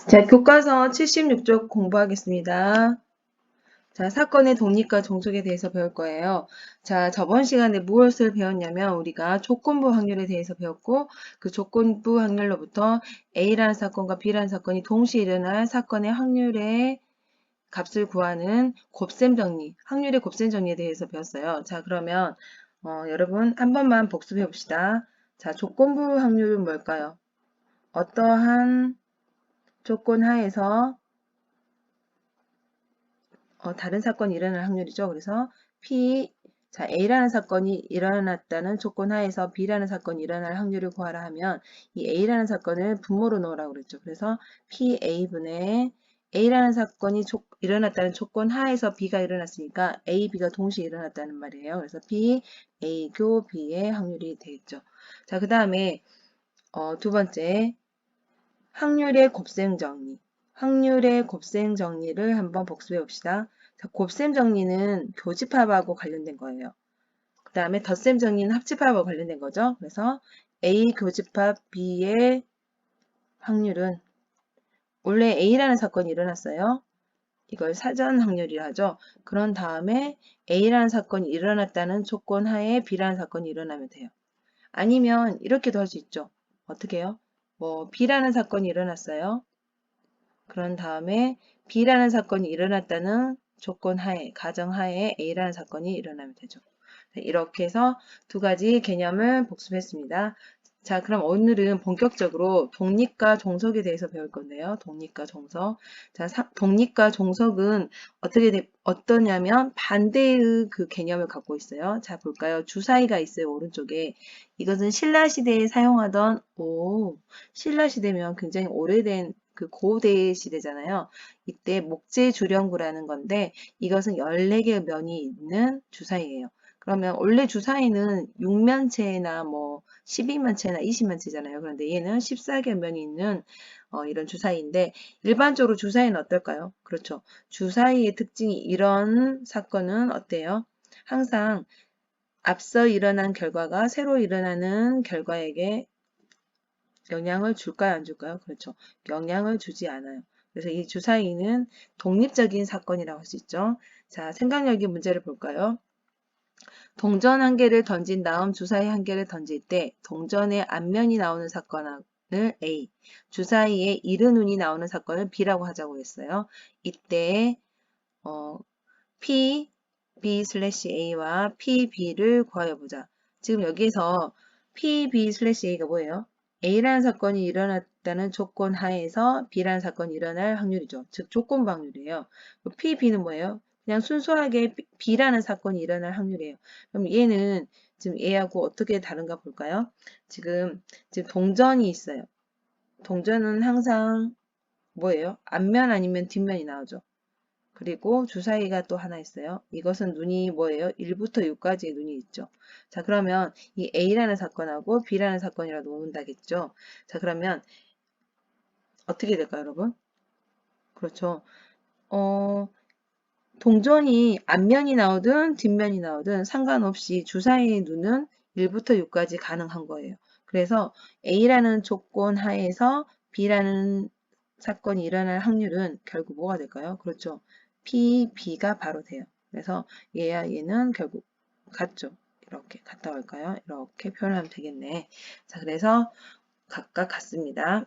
자, 교과서 76쪽 공부하겠습니다. 자, 사건의 독립과 종속에 대해서 배울 거예요. 자, 저번 시간에 무엇을 배웠냐면 우리가 조건부 확률에 대해서 배웠고 그 조건부 확률로부터 A라는 사건과 B라는 사건이 동시에 일어날 사건의 확률의 값을 구하는 곱셈 정리, 확률의 곱셈 정리에 대해서 배웠어요. 자, 그러면 여러분 한 번만 복습해 봅시다. 자, 조건부 확률은 뭘까요? 어떠한 조건 하에서 다른 사건이 일어날 확률이죠. 그래서 자, A라는 사건이 일어났다는 조건 하에서 B라는 사건이 일어날 확률을 구하라 하면 이 A라는 사건을 분모로 넣으라고 그랬죠. 그래서 PA분의 A라는 사건이 일어났다는 조건 하에서 B가 일어났으니까 A, B가 동시에 일어났다는 말이에요. 그래서 P, A 교 B의 확률이 되겠죠. 자, 그 다음에 두 번째 확률의 곱셈 정리. 확률의 곱셈 정리를 한번 복습해 봅시다. 자, 곱셈 정리는 교집합하고 관련된 거예요. 그 다음에 덧셈 정리는 합집합하고 관련된 거죠. 그래서 A 교집합 B의 확률은 원래 A라는 사건이 일어났어요. 이걸 사전 확률이라 하죠. 그런 다음에 A라는 사건이 일어났다는 조건 하에 B라는 사건이 일어나면 돼요. 아니면 이렇게도 할 수 있죠. 어떻게 해요? B라는 사건이 일어났어요. 그런 다음에 B라는 사건이 일어났다는 조건 하에, 가정 하에 A라는 사건이 일어나면 되죠. 이렇게 해서 두 가지 개념을 복습했습니다. 자, 그럼 오늘은 본격적으로 독립과 종속에 대해서 배울 건데요. 독립과 종속. 자, 독립과 종속은 어떠냐면 반대의 그 개념을 갖고 있어요. 자, 볼까요? 주사위가 있어요. 오른쪽에. 이것은 신라시대에 사용하던, 신라시대면 굉장히 오래된 그 고대 시대잖아요. 이때 목재주령구라는 건데 이것은 14개의 면이 있는 주사위예요. 그러면 원래 주사위는 6면체나 12면체나 20면체잖아요. 그런데 얘는 14개 면이 있는 이런 주사위인데 일반적으로 주사위는 어떨까요? 그렇죠. 주사위의 특징이 이런 사건은 어때요? 항상 앞서 일어난 결과가 새로 일어나는 결과에게 영향을 줄까요? 안 줄까요? 그렇죠. 영향을 주지 않아요. 그래서 이 주사위는 독립적인 사건이라고 할 수 있죠. 자, 생각력의 문제를 볼까요? 동전 한 개를 던진 다음 주사위 한 개를 던질 때 동전의 앞면이 나오는 사건을 A, 주사위에 이른 운이 나오는 사건을 B라고 하자고 했어요. 이때 P, B/A와 PB를 구하여보자. 지금 여기에서 PB/A가 뭐예요? A라는 사건이 일어났다는 조건 하에서 B라는 사건이 일어날 확률이죠. 즉 조건부 확률이에요. PB는 뭐예요? 그냥 순수하게 B라는 사건이 일어날 확률이에요. 그럼 얘는 지금 A하고 어떻게 다른가 볼까요? 지금 동전이 있어요. 동전은 항상 뭐예요? 앞면 아니면 뒷면이 나오죠. 그리고 주사위가 또 하나 있어요. 이것은 눈이 뭐예요? 1부터 6까지의 눈이 있죠. 자, 그러면 이 A라는 사건하고 B라는 사건이라도 모은다겠죠. 자, 그러면 어떻게 될까요, 여러분? 그렇죠. 동전이 앞면이 나오든 뒷면이 나오든 상관없이 주사위의 눈은 1부터 6까지 가능한 거예요. 그래서 A라는 조건 하에서 B라는 사건이 일어날 확률은 결국 뭐가 될까요? 그렇죠. PB가 바로 돼요. 그래서 얘와 얘는 결국 같죠. 이렇게 같다 할까요? 이렇게 표현하면 되겠네. 자, 그래서 각각 같습니다.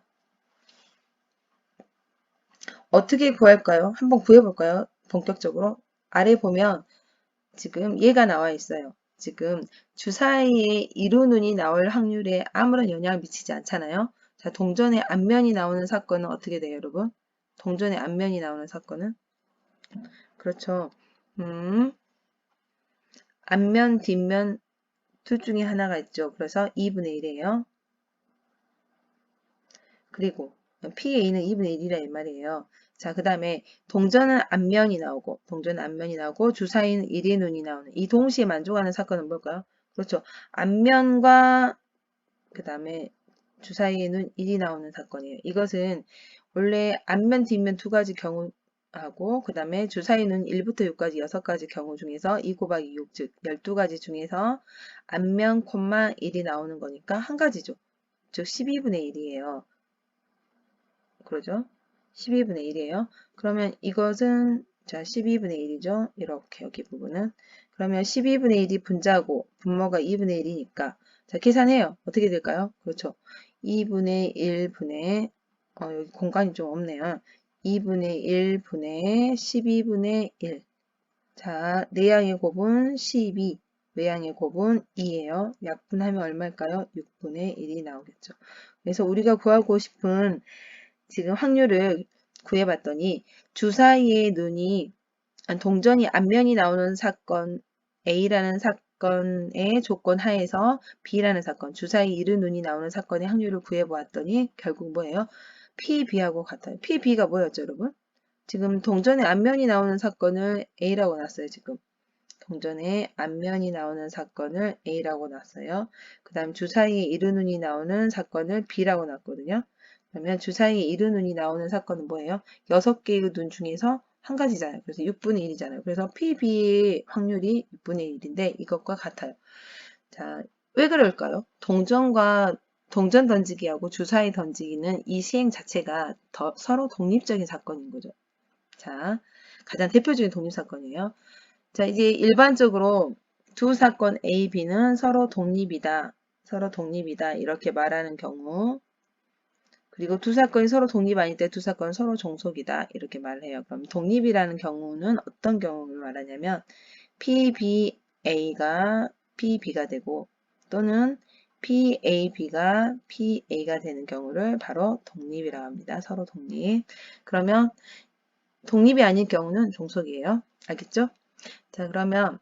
어떻게 구할까요? 한번 구해볼까요? 본격적으로. 아래 보면 지금 얘가 나와 있어요. 지금 주사위에 이루눈이 나올 확률에 아무런 영향을 미치지 않잖아요. 자, 동전의 앞면이 나오는 사건은 어떻게 돼요, 여러분? 동전의 앞면이 나오는 사건은? 그렇죠. 앞면, 뒷면 둘 중에 하나가 있죠. 그래서 2분의 1이에요. 그리고 PA는 2분의 1이라 이 말이에요. 자, 그 다음에 동전은 앞면이 나오고 주사위는 1의 눈이 나오는 이 동시에 만족하는 사건은 뭘까요? 그렇죠. 앞면과 그 다음에 주사위의 눈 1이 나오는 사건이에요. 이것은 원래 앞면, 뒷면 두 가지 경우하고 그 다음에 주사위는 1부터 6까지 6가지 경우 중에서 2 곱하기 6, 즉 12가지 중에서 앞면, 1이 나오는 거니까 한 가지죠. 즉 12분의 1이에요. 그러죠? 12분의 1이에요. 그러면 이것은 자 12분의 1이죠. 이렇게 여기 부분은. 그러면 12분의 1이 분자고 분모가 2분의 1이니까 자 계산해요. 어떻게 될까요? 그렇죠. 2분의 1분의 여기 공간이 좀 없네요. 2분의 1분의 12분의 1. 자, 내양의 곱은 12, 외양의 곱은 2예요. 약분하면 얼마일까요? 6분의 1이 나오겠죠. 그래서 우리가 구하고 싶은 지금 확률을 구해봤더니 주사위의 눈이 동전이 앞면이 나오는 사건 A라는 사건의 조건 하에서 B라는 사건, 주사위 이른 눈이 나오는 사건의 확률을 구해보았더니 결국 뭐예요? PB하고 같아요. PB가 뭐였죠, 여러분? 지금 동전의 앞면이 나오는 사건을 A라고 놨어요, 지금. 동전의 앞면이 나오는 사건을 A라고 놨어요. 그 다음 주사위에 이른 눈이 나오는 사건을 B라고 놨거든요. 그러면 주사위에 이른 눈이 나오는 사건은 뭐예요? 6개의 눈 중에서 한 가지잖아요. 그래서 6분의 1이잖아요. 그래서 PB의 확률이 6분의 1인데 이것과 같아요. 자, 왜 그럴까요? 동전 던지기하고 주사위 던지기는 이 시행 자체가 서로 독립적인 사건인 거죠. 자, 가장 대표적인 독립사건이에요. 자, 이제 일반적으로 두 사건 A, B는 서로 독립이다. 서로 독립이다. 이렇게 말하는 경우. 그리고 두 사건이 서로 독립 아닐 때 두 사건은 서로 종속이다. 이렇게 말을 해요. 그럼 독립이라는 경우는 어떤 경우를 말하냐면 PBA가 PB가 되고 또는 PAB가 PA가 되는 경우를 바로 독립이라고 합니다. 서로 독립. 그러면 독립이 아닐 경우는 종속이에요. 알겠죠? 자, 그러면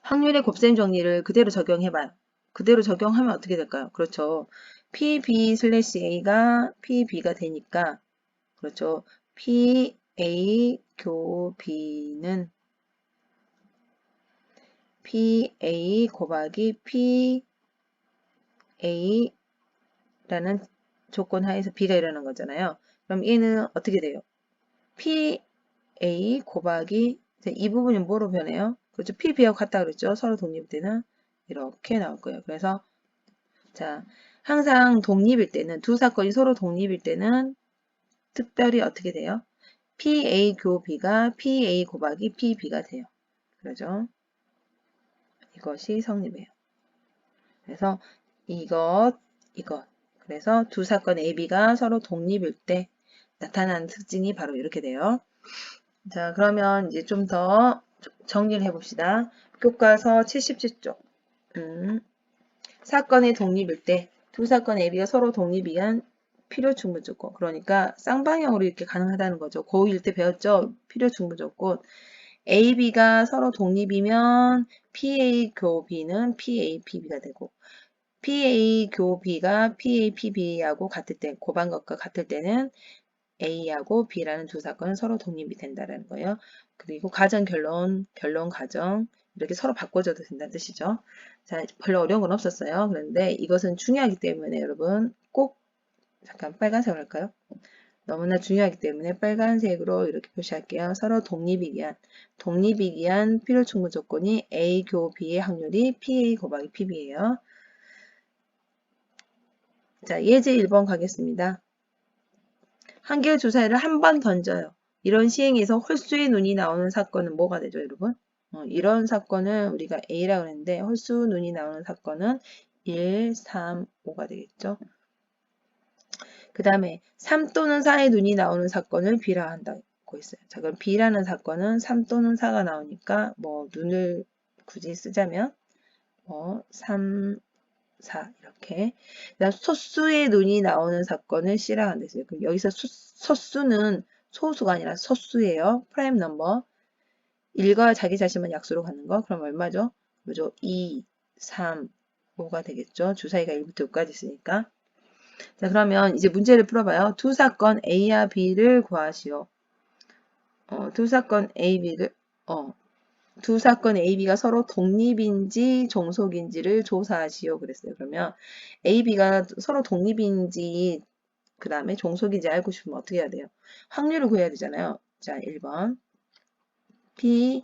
확률의 곱셈 정리를 그대로 적용해봐요. 그대로 적용하면 어떻게 될까요? 그렇죠. PB/A가 PB가 되니까, 그렇죠. PA 교 B는 PA 곱하기 PA라는 조건 하에서 B가 일어나는 거잖아요. 그럼 얘는 어떻게 돼요? PA 곱하기 이 부분이 뭐로 변해요? 그렇죠. PB하고 같다 그랬죠. 서로 독립되는 이렇게 나올 거예요. 그래서 자, 항상 독립일 때는 두 사건이 서로 독립일 때는 특별히 어떻게 돼요? PA 교 B가 PA 곱하기 PB가 돼요. 그러죠? 이것이 성립이에요. 그래서 이것. 그래서 두 사건 A, B가 서로 독립일 때 나타나는 특징이 바로 이렇게 돼요. 자, 그러면 이제 좀 더 정리를 해봅시다. 교과서 77쪽. 사건의 독립일 때 두 사건 A, B가 서로 독립이한 필요 충분 조건. 그러니까 쌍방향으로 이렇게 가능하다는 거죠. 고1 때 배웠죠? 필요 충분 조건. A, B가 서로 독립이면 PA 교 B는 PA, PB가 되고 PA 교 B가 PA, PB하고 같을 때, 고반 것과 같을 때는 A하고 B라는 두 사건은 서로 독립이 된다는 거예요. 그리고 가정, 결론, 가정 이렇게 서로 바꿔줘도 된다는 뜻이죠. 자, 별로 어려운 건 없었어요. 그런데 이것은 중요하기 때문에 여러분 꼭 잠깐 빨간색으로 할까요? 너무나 중요하기 때문에 빨간색으로 이렇게 표시할게요. 서로 독립이기 위한 필요 충분 조건이 A 교 B의 확률이 PA 곱하기 PB예요. 자, 예제 1번 가겠습니다. 한 개의 주사위를 한 번 던져요. 이런 시행에서 홀수의 눈이 나오는 사건은 뭐가 되죠, 여러분? 이런 사건은 우리가 A라고 했는데 홀수 눈이 나오는 사건은 1, 3, 5가 되겠죠. 그 다음에 3 또는 4의 눈이 나오는 사건을 B라 한다고 했어요. 자, 그럼 B라는 사건은 3 또는 4가 나오니까 뭐 눈을 굳이 쓰자면 3, 4 이렇게. 그다음 소수의 눈이 나오는 사건을 C라고 한다 했어요. 그럼 여기서 소수는 소수가 아니라 소수예요. 프라임 넘버. 1과 자기 자신만 약수로 갖는 거. 그럼 얼마죠? 뭐죠? 2, 3, 5가 되겠죠. 주사위가 1부터 6까지 있으니까. 자, 그러면 이제 문제를 풀어봐요. 두 사건 A와 B를 구하시오. 두 사건 A, B가 서로 독립인지 종속인지를 조사하시오. 그랬어요. 그러면 A, B가 서로 독립인지 그 다음에 종속인지 알고 싶으면 어떻게 해야 돼요? 확률을 구해야 되잖아요. 자, 1번 P,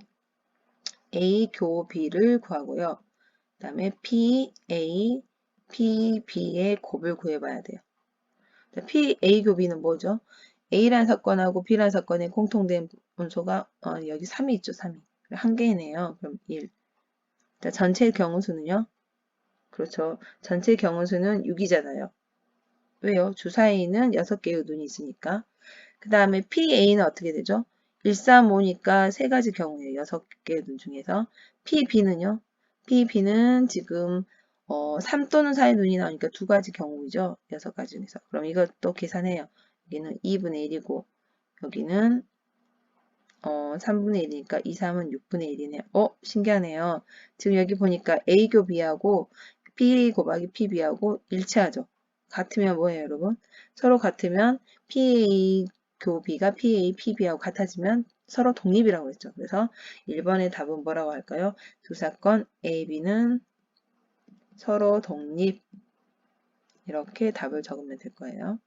A, 교 B를 구하고요. 그 다음에 P, A, P, B의 곱을 구해봐야 돼요. 자, P, A, 교 B는 뭐죠? A라는 사건하고 B라는 사건의 공통된 원소가 여기 3이 있죠. 3이. 한 개네요. 그럼 1. 자, 전체 경우수는요? 그렇죠. 전체 경우수는 6이잖아요. 왜요? 주사위는 6개의 눈이 있으니까. 그 다음에 PA는 어떻게 되죠? 1, 3, 5니까 3가지 경우예요. 6개의 눈 중에서. PB는요? PB는 지금 3 또는 4의 눈이 나오니까 2가지 경우이죠. 6가지 중에서. 그럼 이것도 계산해요. 여기는 2분의 1이고 여기는 3분의 1이니까 2, 3은 6분의 1이네요. 신기하네요. 지금 여기 보니까 A교 B하고 PA 곱하기 PB하고 일치하죠. 같으면 뭐예요, 여러분? 서로 같으면 PA 교 B가 PA, PB하고 같아지면 서로 독립이라고 했죠. 그래서 1번의 답은 뭐라고 할까요? 두 사건 A, B는 서로 독립. 이렇게 답을 적으면 될 거예요.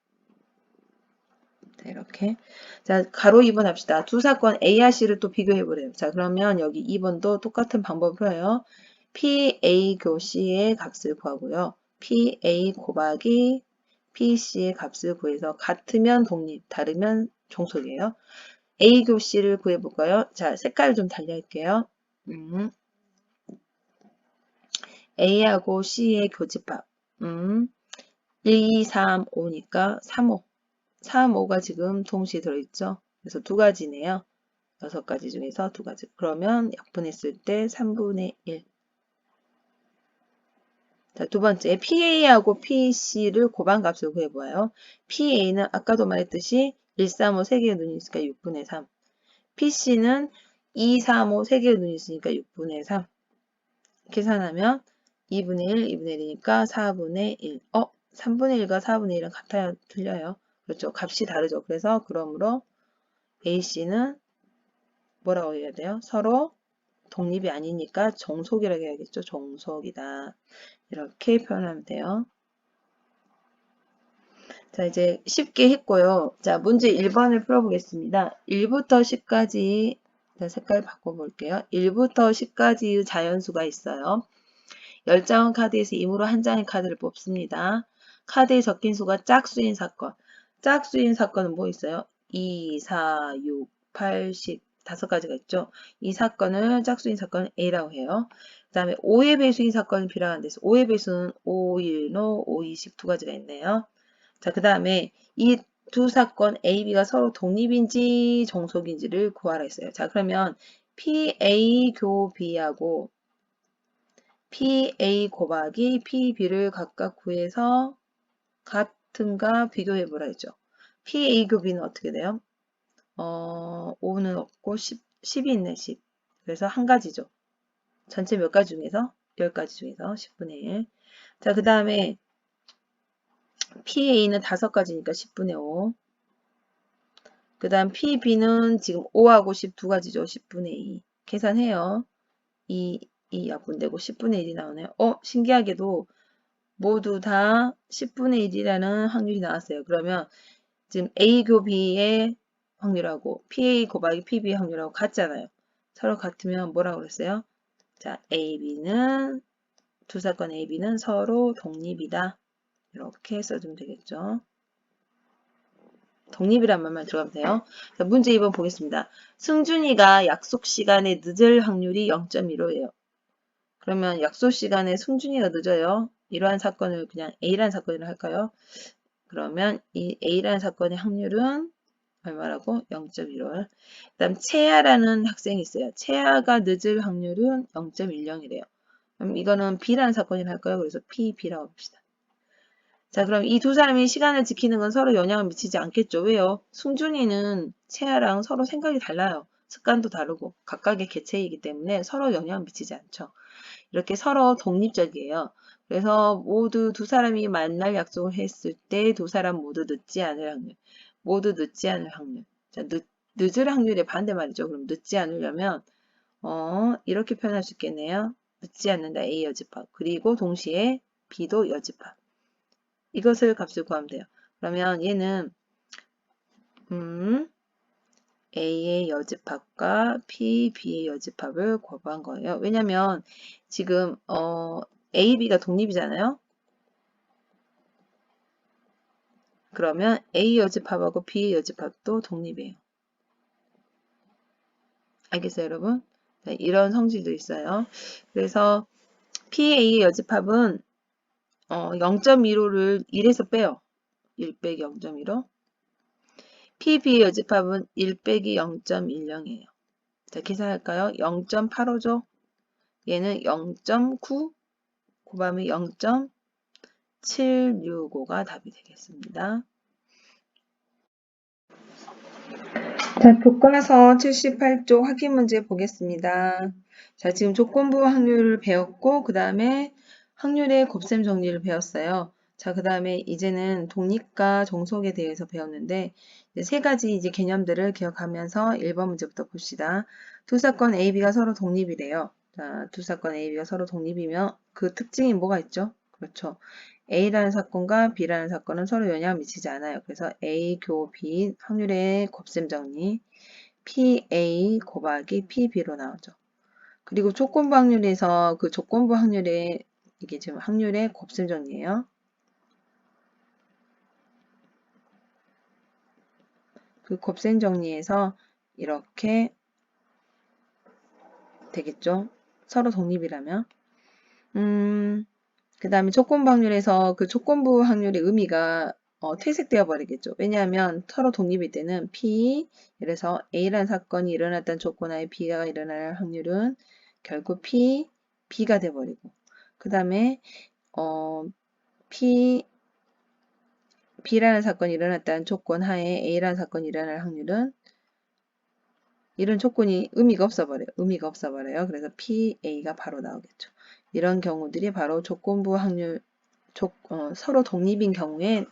자, 이렇게. 자, 가로 2번 합시다. 두 사건 A와 C를 또 비교해 보래요. 자, 그러면 여기 2번도 똑같은 방법을 써요. PA 교 C의 값을 구하고요. PA 곱하기 PC의 값을 구해서 같으면 독립, 다르면 종속이에요. A 교 C를 구해볼까요? 자, 색깔을 좀 달리할게요. A하고 C의 교집합. 1, 2, 3, 5니까 3, 5. 3, 5가 지금 동시에 들어있죠. 그래서 2가지네요. 6가지 중에서 2가지. 그러면 약분했을 때 3분의 1. 자, 두 번째, PA하고 PC를 고반값을 구해보아요. PA는 아까도 말했듯이 1, 3, 5 3개의 눈이 있으니까 6분의 3. PC는 2, 3, 5 3개의 눈이 있으니까 6분의 3. 계산하면 2분의 1, 2분의 1이니까 4분의 1. 3분의 1과 4분의 1은 같아요? 틀려요? 그렇죠. 값이 다르죠. 그래서 그러므로 AC는 뭐라고 해야 돼요? 서로 독립이 아니니까 종속이라고 해야겠죠. 종속이다. 이렇게 표현하면 돼요. 자, 이제 쉽게 했고요. 자, 문제 1번을 풀어보겠습니다. 1부터 10까지, 자, 색깔 바꿔볼게요. 1부터 10까지의 자연수가 있어요. 10장의 카드에서 임으로 한 장의 카드를 뽑습니다. 카드에 적힌 수가 짝수인 사건. 짝수인 사건은 뭐 있어요? 2, 4, 6, 8, 10. 5가지가 있죠. 이 사건을 짝수인 사건을 A라고 해요. 그 다음에 5의 배수인 사건은 B라고 하는데 5의 배수는 5, 1, 5, 20 2가지가 있네요. 자, 그 다음에 이 두 사건 A, B가 서로 독립인지 종속인지를 구하라 했어요. 자, 그러면 PA 교 B하고 PA 곱하기 PB를 각각 구해서 같은가 비교해보라 했죠. PA 교 B는 어떻게 돼요? 5는 없고 10이 있네, 10. 그래서 한 가지죠. 전체 몇 가지 중에서? 10가지 중에서 10분의 1. 자, 그 다음에 PA는 5가지니까 10분의 5. 그 다음 PB는 지금 5하고 10 2가지죠. 10분의 2. 계산해요. 2 약분되고 10분의 1이 나오네요. 신기하게도 모두 다 10분의 1이라는 확률이 나왔어요. 그러면 지금 A 교 B의 확률하고 PA 곱하기 PB의 확률하고 같잖아요. 서로 같으면 뭐라고 그랬어요? 자, AB는 두 사건 AB는 서로 독립이다. 이렇게 써주면 되겠죠. 독립이란 말만 들어가면 돼요. 자, 문제 2번 보겠습니다. 승준이가 약속 시간에 늦을 확률이 0.15예요. 그러면 약속 시간에 승준이가 늦어요. 이러한 사건을 그냥 A라는 사건이라고 할까요? 그러면 이 A라는 사건의 확률은 얼마라고? 0.15. 그 다음 채아라는 학생이 있어요. 채아가 늦을 확률은 0.10이래요. 그럼 이거는 B라는 사건이라 할까요? 그래서 PB라고 봅시다. 자, 그럼 이 두 사람이 시간을 지키는 건 서로 영향을 미치지 않겠죠. 왜요? 승준이는 채아랑 서로 생각이 달라요. 습관도 다르고 각각의 개체이기 때문에 서로 영향을 미치지 않죠. 이렇게 서로 독립적이에요. 그래서 모두 두 사람이 만날 약속을 했을 때 두 사람 모두 늦지 않을 확률. 모두 늦지 않을 확률. 자, 늦을 확률의 반대말이죠. 그럼 늦지 않으려면 이렇게 표현할 수 있겠네요. 늦지 않는다 A 여집합. 그리고 동시에 B도 여집합. 이것을 값을 구하면 돼요. 그러면 얘는 A의 여집합과 B의 여집합을 구한 거예요. 왜냐면 지금 A, B가 독립이잖아요. 그러면 A 여집합하고 B 여집합도 독립이에요. 알겠어요, 여러분? 네, 이런 성질도 있어요. 그래서 PA의 여집합은 0.15를 1에서 빼요. 1 빼기 0.15. PB의 여집합은 1 빼기 0.10이에요. 자, 계산할까요? 0.85죠? 얘는 0.9 곱하면 0.765가 답이 되겠습니다. 자, 교과서 78쪽 확인 문제 보겠습니다. 자, 지금 조건부 확률을 배웠고, 그 다음에 확률의 곱셈 정리를 배웠어요. 자, 그 다음에 이제는 독립과 종속에 대해서 배웠는데, 세 가지 이제 개념들을 기억하면서 1번 문제부터 봅시다. 두 사건 A, B가 서로 독립이래요. 자, 두 사건 A, B가 서로 독립이면 그 특징이 뭐가 있죠? 그렇죠. A라는 사건과 B라는 사건은 서로 영향을 미치지 않아요. 그래서 A 교 B 확률의 곱셈 정리 PA 곱하기 PB로 나오죠. 그리고 조건부 확률에서 그 조건부 확률의 이게 지금 확률의 곱셈 정리예요. 그 곱셈 정리에서 이렇게 되겠죠. 서로 독립이라면. 그 다음에 조건부 확률에서 그 조건부 확률의 의미가 퇴색되어 버리겠죠. 왜냐하면 서로 독립일 때는 P, 그래서 A라는 사건이 일어났다는 조건하에 B가 일어날 확률은 결국 P, B가 돼버리고 그 다음에 B라는 사건이 일어났다는 조건 하에 A라는 사건이 일어날 확률은 이런 조건이 의미가 없어버려요. 그래서 PA가 바로 나오겠죠. 이런 경우들이 바로 조건부 확률, 서로 독립인 경우에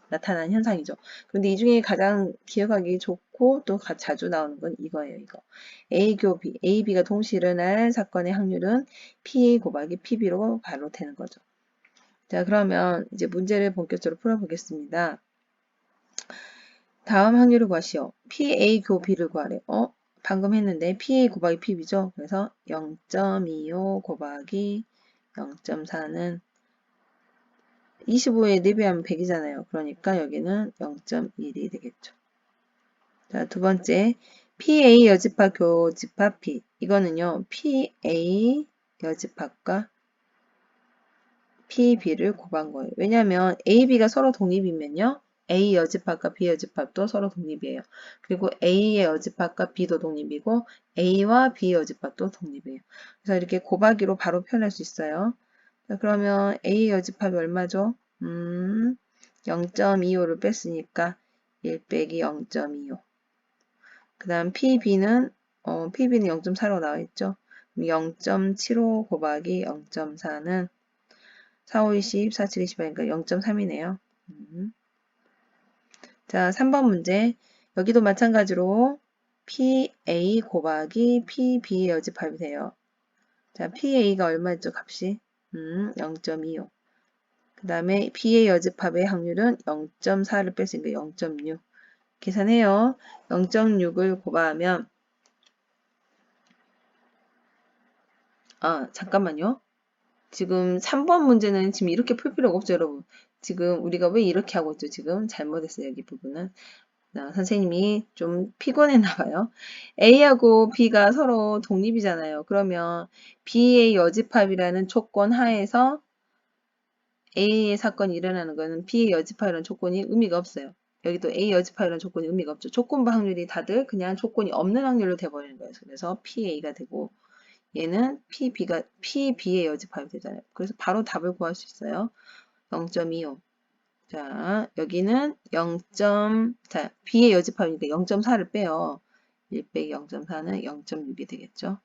나타나는 현상이죠. 그런데 이 중에 가장 기억하기 좋고 또 자주 나오는 건 이거예요. 이거. A 교 B, A, B가 동시에 일어날 사건의 확률은 PA 곱하기 PB로 바로 되는 거죠. 자, 그러면 이제 문제를 본격적으로 풀어보겠습니다. 다음 확률을 구하시오. PA 교 B를 구하래. 방금 했는데 PA 곱하기 PB죠. 그래서 0.25 곱하기 0.4는 25에 4배하면 100이잖아요. 그러니까 여기는 0.1이 되겠죠. 자, 두 번째 PA 여집합 교집합 P. 이거는요. PA 여집합과 PB를 곱한 거예요. 왜냐하면 A, B가 서로 독립이면요. A 여집합과 B 여집합도 서로 독립이에요. 그리고 A의 여집합과 B도 독립이고 A와 B 여집합도 독립이에요. 그래서 이렇게 곱하기로 바로 표현할 수 있어요. 자, 그러면 A 여집합이 얼마죠? 0.25를 뺐으니까 1 빼기 0.25. 그 다음 PB는 0.4로 나와있죠. 0.75 곱하기 0.4는 4, 5, 20, 4, 7, 28이니까 0.3이네요. 자, 3번 문제. 여기도 마찬가지로 PA 곱하기 PB의 여집합이 돼요. 자, PA가 얼마였죠, 값이? 0.25. 그 다음에 B의 여집합의 확률은 0.4를 뺐으니까 0.6. 계산해요. 0.6을 곱하면 잠깐만요. 지금 3번 문제는 지금 이렇게 풀 필요가 없죠, 여러분. 지금 우리가 왜 이렇게 하고 있죠? 지금 잘못했어요, 여기 부분은. 선생님이 좀 피곤했나 봐요. A하고 B가 서로 독립이잖아요. 그러면 B의 여집합이라는 조건 하에서 A의 사건이 일어나는 거는 B의 여집합이라는 조건이 의미가 없어요. 여기도 A 여집합이라는 조건이 의미가 없죠. 조건부 확률이 다들 그냥 조건이 없는 확률로 돼버리는 거예요. 그래서 PA가 되고 얘는 PB의 여집합이 되잖아요. 그래서 바로 답을 구할 수 있어요. 0.25. 자, 여기는 자, B의 여집합이니까 0.4를 빼요. 1 빼기 0.4는 0.6이 되겠죠.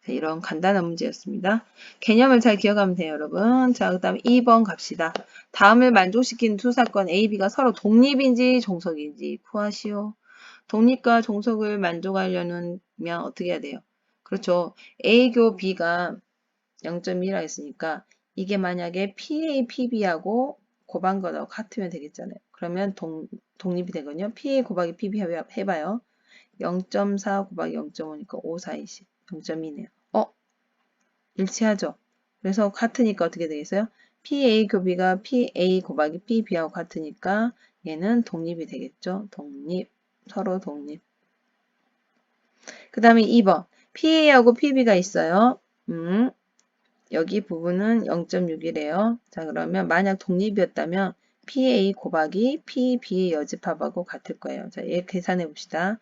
자, 이런 간단한 문제였습니다. 개념을 잘 기억하면 돼요, 여러분. 자, 그 다음에 2번 갑시다. 다음을 만족시키는 두 사건 A, B가 서로 독립인지 종속인지 구하시오. 독립과 종속을 만족하려면 어떻게 해야 돼요? 그렇죠. A 교 B가 0.1이라 했으니까 이게 만약에 PA, PB하고 곱한 거하고 같으면 되겠잖아요. 그러면 독립이 되거든요. PA 곱하기 PB 해봐요. 0.4 곱하기 0.5니까 5, 4, 20. 0.2네요. 일치하죠. 그래서 같으니까 어떻게 되겠어요? PA 교비가 PA 곱하기 PB하고 같으니까 얘는 독립이 되겠죠. 독립, 서로 독립. 그 다음에 2번. PA하고 PB가 있어요. 여기 부분은 0.6이래요. 자, 그러면 만약 독립이었다면 PA 곱하기 PB의 여집합하고 같을 거예요. 자, 얘 계산해 봅시다.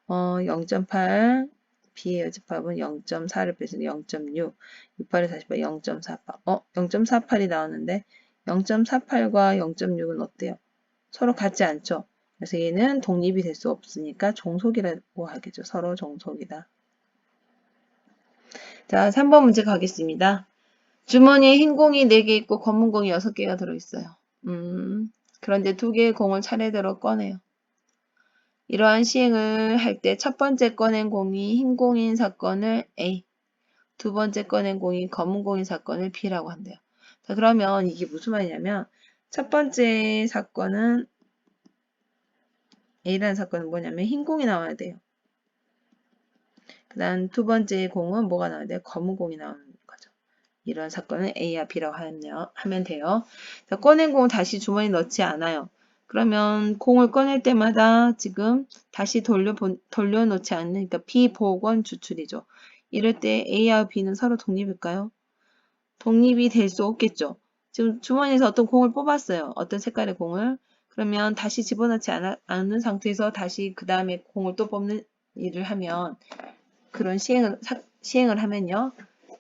0.8, B의 여집합은 0.4를 빼서 0.6, 68에 48, 0.48. 0.48이 나왔는데 0.48과 0.6은 어때요? 서로 같지 않죠? 그래서 얘는 독립이 될 수 없으니까 종속이라고 하겠죠. 서로 종속이다. 자, 3번 문제 가겠습니다. 주머니에 흰 공이 4개 있고 검은 공이 6개가 들어있어요. 그런데 2개의 공을 차례대로 꺼내요. 이러한 시행을 할 때 첫 번째 꺼낸 공이 흰 공인 사건을 A, 두 번째 꺼낸 공이 검은 공인 사건을 B라고 한대요. 자, 그러면 이게 무슨 말이냐면 첫 번째 사건은 A라는 사건은 뭐냐면 흰 공이 나와야 돼요. 그 다음 두 번째 공은 뭐가 나와야 돼요? 검은 공이 나오는 거죠. 이런 사건은 A와 B라고 하면 돼요. 자, 꺼낸 공을 다시 주머니에 넣지 않아요. 그러면 공을 꺼낼 때마다 지금 다시 돌려놓지 않으니까 비복원 추출이죠. 이럴 때 A와 B는 서로 독립일까요? 독립이 될 수 없겠죠. 지금 주머니에서 어떤 공을 뽑았어요. 어떤 색깔의 공을. 그러면 다시 집어넣지 않은 상태에서 다시 그 다음에 공을 또 뽑는 일을 하면 그런 시행을 하면요.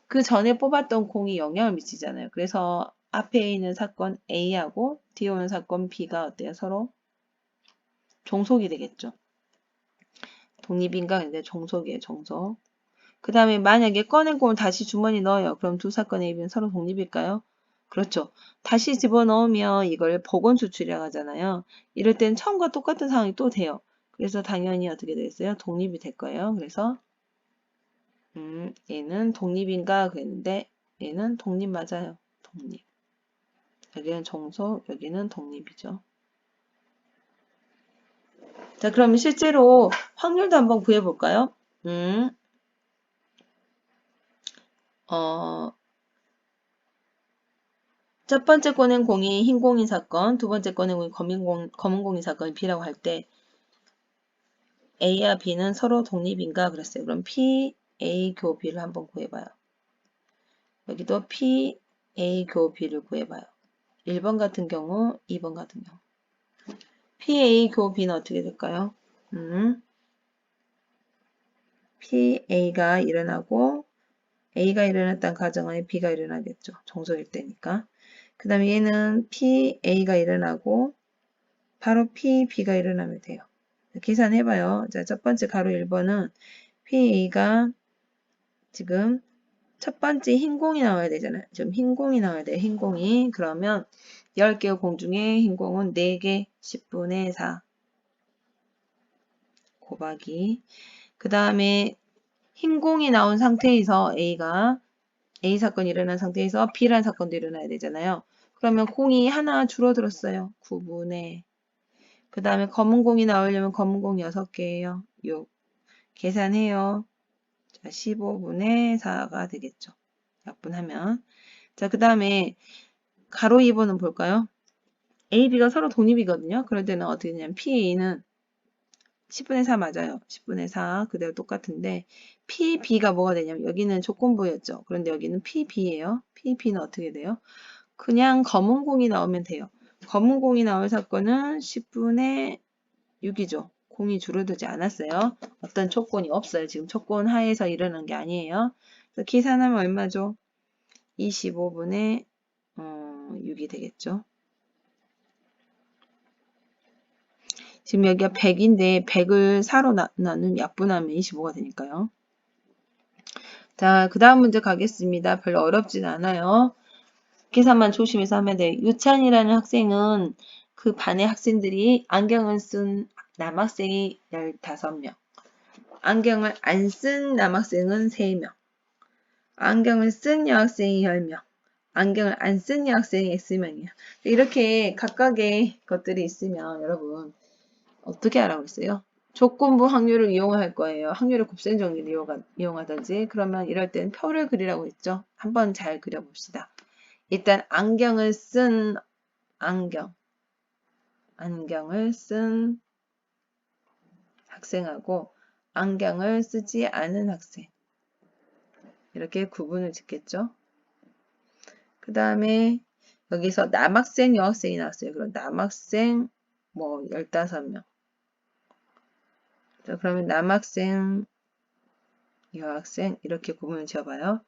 그 전에 뽑았던 공이 영향을 미치잖아요. 그래서 앞에 있는 사건 A하고 뒤에 오는 사건 B가 어때요? 서로 종속이 되겠죠. 독립인가? 근데 종속이에요. 종속. 그 다음에 만약에 꺼낸 공을 다시 주머니 넣어요. 그럼 두 사건 A는 서로 독립일까요? 그렇죠. 다시 집어넣으면 이걸 복원 추출이라고 하잖아요. 이럴 땐 처음과 똑같은 상황이 또 돼요. 그래서 당연히 어떻게 되겠어요? 독립이 될 거예요. 그래서 얘는 독립인가 그랬는데 얘는 독립 맞아요. 독립. 여기는 종속, 여기는 독립이죠. 자, 그럼 실제로 확률도 한번 구해볼까요? 첫 번째 꺼낸 공이 흰 공인 사건, 두 번째 꺼낸 공이 검은 공인 사건이 B라고 할 때 A와 B는 서로 독립인가 그랬어요. 그럼 P, A 교 B를 한번 구해봐요. 여기도 P, A 교 B를 구해봐요. 1번 같은 경우, 2번 같은 경우. P, A 교 B는 어떻게 될까요? P, A가 일어나고 A가 일어났다는 가정하에 B가 일어나겠죠. 종속일 때니까. 그 다음에 얘는 P, A가 일어나고 바로 P, B가 일어나면 돼요. 계산해봐요. 자, 첫 번째 가로 1번은 PA가 지금 첫 번째 흰 공이 나와야 되잖아요. 지금 흰 공이 나와야 돼요. 흰 공이. 그러면 10개의 공 중에 흰 공은 4개, 10분의 4 곱하기. 그 다음에 흰 공이 나온 상태에서 A 사건이 일어난 상태에서 B라는 사건도 일어나야 되잖아요. 그러면 공이 하나 줄어들었어요. 9분의. 그 다음에 검은 공이 나오려면 검은 공 6개예요. 6. 계산해요. 자, 15분의 4가 되겠죠. 약분하면. 자, 그 다음에 가로 2번은 볼까요? A, B가 서로 독립이거든요. 그럴 때는 어떻게 되냐면 PA는 10분의 4 맞아요. 10분의 4 그대로 똑같은데 PB가 뭐가 되냐면 여기는 조건부였죠. 그런데 여기는 PB예요. PB는 어떻게 돼요? 그냥 검은 공이 나오면 돼요. 검은 공이 나올 사건은 10분의 6이죠. 공이 줄어들지 않았어요. 어떤 조건이 없어요. 지금 조건 하에서 일어난 게 아니에요. 그래서 계산하면 얼마죠? 25분의 6이 되겠죠. 지금 여기가 100인데 100을 4로 나누면 약분하면 25가 되니까요. 자, 그 다음 문제 가겠습니다. 별로 어렵진 않아요. 계산만 조심해서 하면 돼요. 유찬이라는 학생은 그 반의 학생들이 안경을 쓴 남학생이 15명. 안경을 안 쓴 남학생은 3명. 안경을 쓴 여학생이 10명. 안경을 안 쓴 여학생이 X명이에요. 이렇게 각각의 것들이 있으면 여러분 어떻게 하라고 했어요? 조건부 확률을 이용할 거예요. 확률의 곱셈 정리를 이용하든지 그러면 이럴 때는 표를 그리라고 했죠. 한번 잘 그려봅시다. 일단 안경을 쓴 안경을 쓴 학생하고 안경을 쓰지 않은 학생 이렇게 구분을 짓겠죠. 그 다음에 여기서 남학생, 여학생이 나왔어요. 그럼 남학생 뭐 15명. 자, 그러면 남학생, 여학생 이렇게 구분을 지어봐요.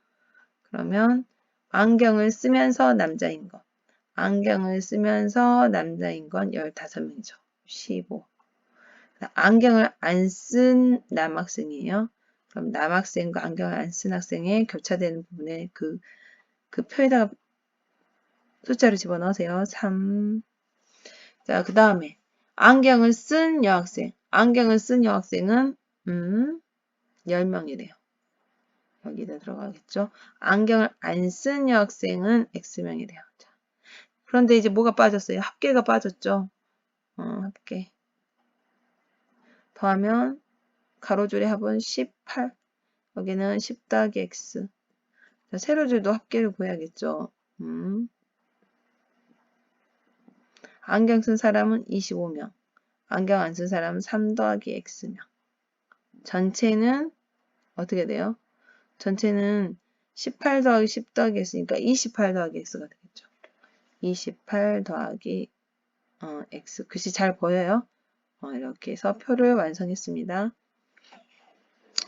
그러면 안경을 쓰면서 남자인 것. 안경을 쓰면서 남자인 건 15명이죠. 15. 안경을 안 쓴 남학생이에요. 그럼 남학생과 안경을 안 쓴 학생의 교차되는 부분에 그 표에다가 숫자를 집어넣으세요. 3. 자, 그 다음에 안경을 쓴 여학생. 안경을 쓴 여학생은 10명이래요. 여기다 들어가겠죠. 안경을 안 쓴 여학생은 X명이래요. 자, 그런데 이제 뭐가 빠졌어요? 합계가 빠졌죠. 합계. 더하면 가로줄의 합은 18. 여기는 10 더하기 X. 자, 세로줄도 합계를 구해야겠죠. 안경 쓴 사람은 25명. 안경 안 쓴 사람은 3 더하기 X명. 전체는 어떻게 돼요? 전체는 18 더하기 10 더하기 X니까 28 더하기 X가 되겠죠. 28 더하기 X. 글씨 잘 보여요? 이렇게 해서 표를 완성했습니다.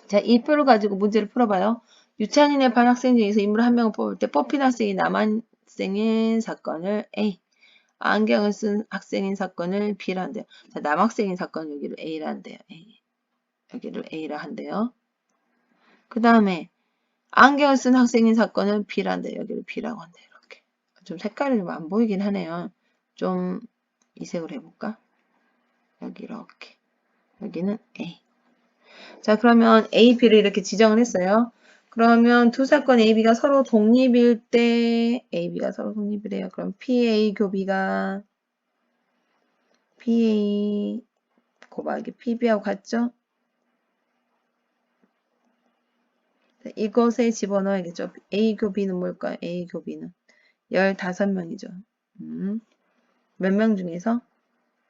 자, 이 표를 가지고 문제를 풀어봐요. 유치원인의 반 학생 중에서 인물 한 명을 뽑을 때 뽑힌 학생이 남학생인 사건을 A, 안경을 쓴 학생인 사건을 B라 한대요. 자, 남학생인 사건은 여기를 A라 한대요. A. 여기를 A라 한대요. 그 다음에 안경을 쓴 학생인 사건을 B라 한대요. 여기를 B라고 한대요. 이렇게. 좀 색깔이 좀 안 보이긴 하네요. 좀 이색으로 해볼까? 여기 이렇게. 여기는 A. 자, 그러면 A, B를 이렇게 지정을 했어요. 그러면 두 사건 A, B가 서로 독립일 때 A, B가 서로 독립이래요. 그럼 PA 교비가 PA 곱하기 PB하고 같죠? 이것에 집어넣어야겠죠. A 교비는 뭘까요? A 교비는 15명이죠. 몇 명 중에서?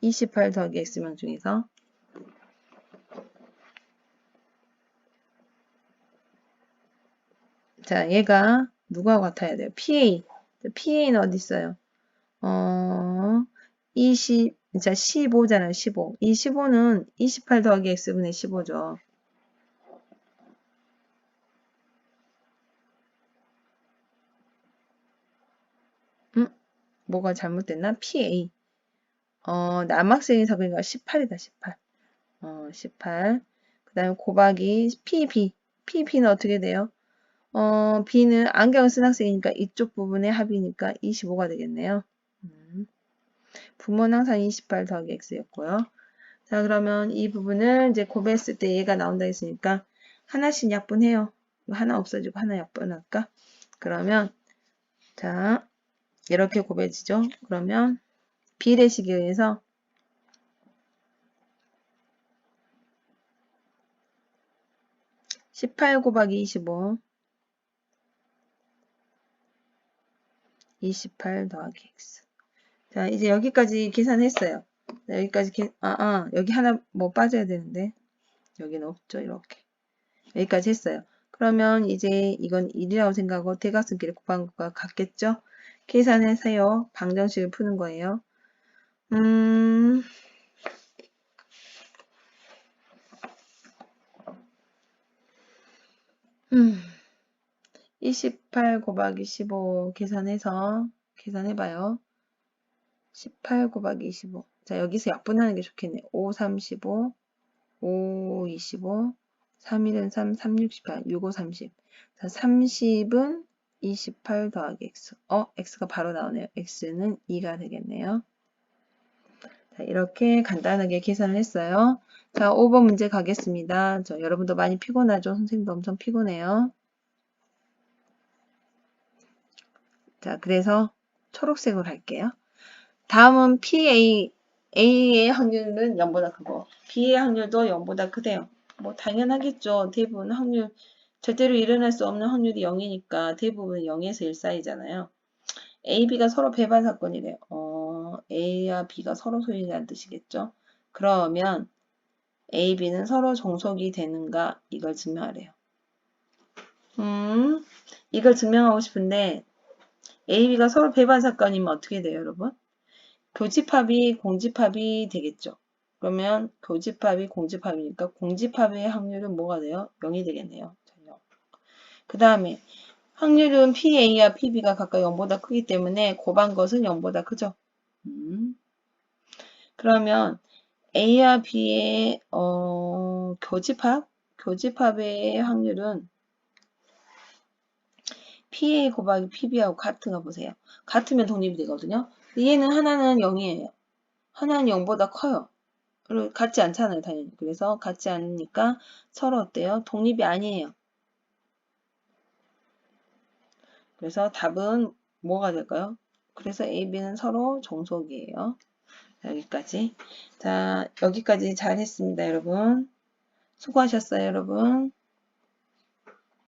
28 더하기 X명 중에서 자, 얘가 누구하고 같아야 돼요? PA. PA는 어디 있어요? 20, 자, 15잖아요, 15. 이 15는 28 더하기 X분의 15죠. 뭐가 잘못됐나? PA. 남학생이 사귀니까 18이다, 18. 18. 그 다음에 곱하기 PB. PB는 어떻게 돼요? B는 안경을 쓴 학생이니까 이쪽 부분의 합이니까 25가 되겠네요. 부모는 항상 28 더하기 X였고요. 자, 그러면 이 부분을 이제 곱했을 때 얘가 나온다 했으니까 하나씩 약분해요. 하나 없어지고 하나 약분할까? 그러면 자, 이렇게 곱해지죠. 그러면 비례식에 의해서 18 곱하기 25 28 더하기 X. 자, 이제 여기까지 계산했어요. 자, 여기까지 여기 하나 뭐 빠져야 되는데 여기는 없죠. 이렇게 여기까지 했어요. 그러면 이제 이건 1이라고 생각하고 대각선끼리 곱한 것과 같겠죠? 계산해서요. 방정식을 푸는 거예요. 28 곱하기 15 계산해봐요. 18 곱하기 25. 자, 여기서 약분하는 게 좋겠네. 5, 35, 5, 25, 3, 1은 3, 3, 68, 6, 5, 30. 자, 30은 28 더하기 X. X가 바로 나오네요. X는 2가 되겠네요. 자, 이렇게 간단하게 계산을 했어요. 자, 5번 문제 가겠습니다. 여러분도 많이 피곤하죠? 선생님도 엄청 피곤해요. 자, 그래서 초록색으로 할게요. 다음은 PA, A의 확률은 0보다 크고 B의 확률도 0보다 크대요. 뭐 당연하겠죠. 대부분 절대로 일어날 수 없는 확률이 0이니까 대부분 0에서 1 사이잖아요. A, B가 서로 배반 사건이래요. A와 B가 서로 소유자라는 뜻이겠죠. 그러면 A, B는 서로 종속이 되는가 이걸 증명하래요. 이걸 증명하고 싶은데 A, B가 서로 배반 사건이면 어떻게 돼요, 여러분? 교집합이 공집합이 되겠죠. 그러면 교집합이 공집합이니까 공집합의 확률은 뭐가 돼요? 0이 되겠네요. 그 다음에 확률은 PA와 PB가 각각 0보다 크기 때문에 곱한 것은 0보다 크죠. 그러면 A와 B의 교집합의 확률은 PA 곱하기 PB하고 같은 거 보세요. 같으면 독립이 되거든요. 얘는 하나는 0이에요. 하나는 0보다 커요. 그리고 같지 않잖아요, 당연히. 그래서 같지 않으니까 서로 어때요? 독립이 아니에요. 그래서 답은 뭐가 될까요? 그래서 A, B는 서로 종속이에요. 여기까지. 자, 여기까지 잘 했습니다, 여러분. 수고하셨어요, 여러분.